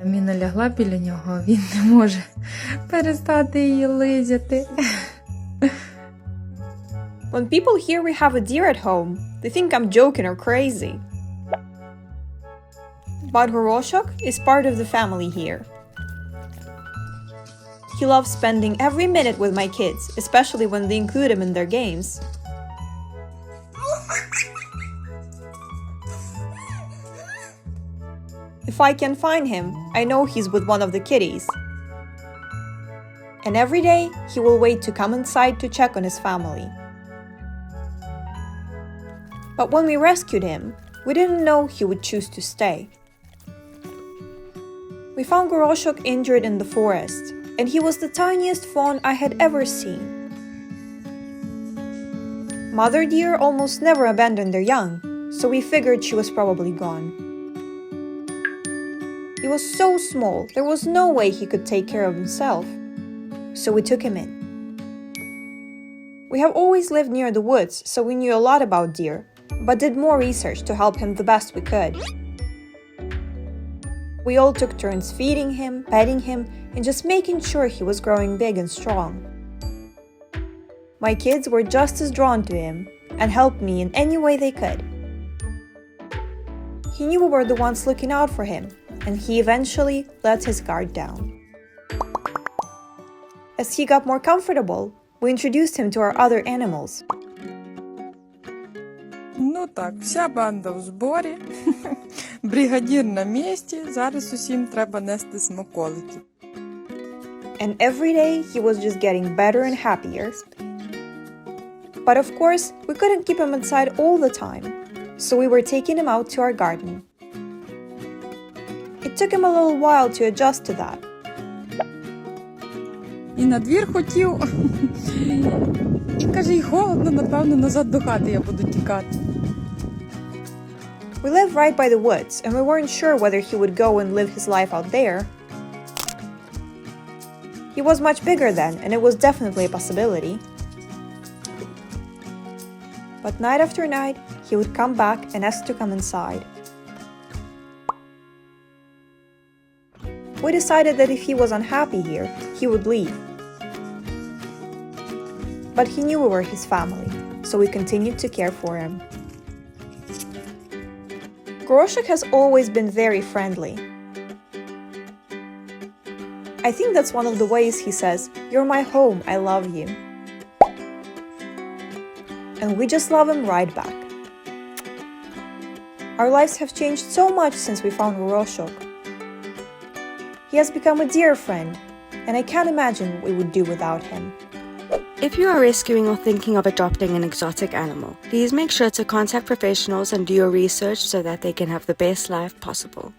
Міна лягла біля нього, а він не може перестати її лизяти. When people hear we have a deer at home, they think I'm joking or crazy. But Goroshok is part of the family here. He loves spending every minute with my kids, especially when they include him in their games. If I can find him, I know he's with one of the kitties. And every day, he will wait to come inside to check on his family. But when we rescued him, we didn't know he would choose to stay. We found Goroshok injured in the forest, and he was the tiniest fawn I had ever seen. Mother deer almost never abandon their young, so we figured she was probably gone. He was so small, there was no way he could take care of himself, so we took him in. We have always lived near the woods, so we knew a lot about deer, but did more research to help him the best we could. We all took turns feeding him, petting him, and just making sure he was growing big and strong. My kids were just as drawn to him and helped me in any way they could. He knew we were the ones looking out for him, and he eventually let his guard down. As he got more comfortable, we introduced him to our other animals. Ну так, вся банда в зборі, бригадір на місці, зараз усім треба нести смаколики. And every day he was just getting better and happier. But of course, we couldn't keep him inside all the time, so we were taking him out to our garden. It took him a little while to adjust to that. І на двір хотів, і каже, й холодно, напевно, назад до хати я буду тікати. We live right by the woods, and we weren't sure whether he would go and live his life out there. He was much bigger then, and it was definitely a possibility. But night after night, he would come back and ask to come inside. We decided that if he was unhappy here, he would leave. But he knew we were his family, so we continued to care for him. Goroshok has always been very friendly. I think that's one of the ways he says, "You're my home, I love you." And we just love him right back. Our lives have changed so much since we found Goroshok. He has become a dear friend, and I can't imagine what we would do without him. If you are rescuing or thinking of adopting an exotic animal, please make sure to contact professionals and do your research so that they can have the best life possible.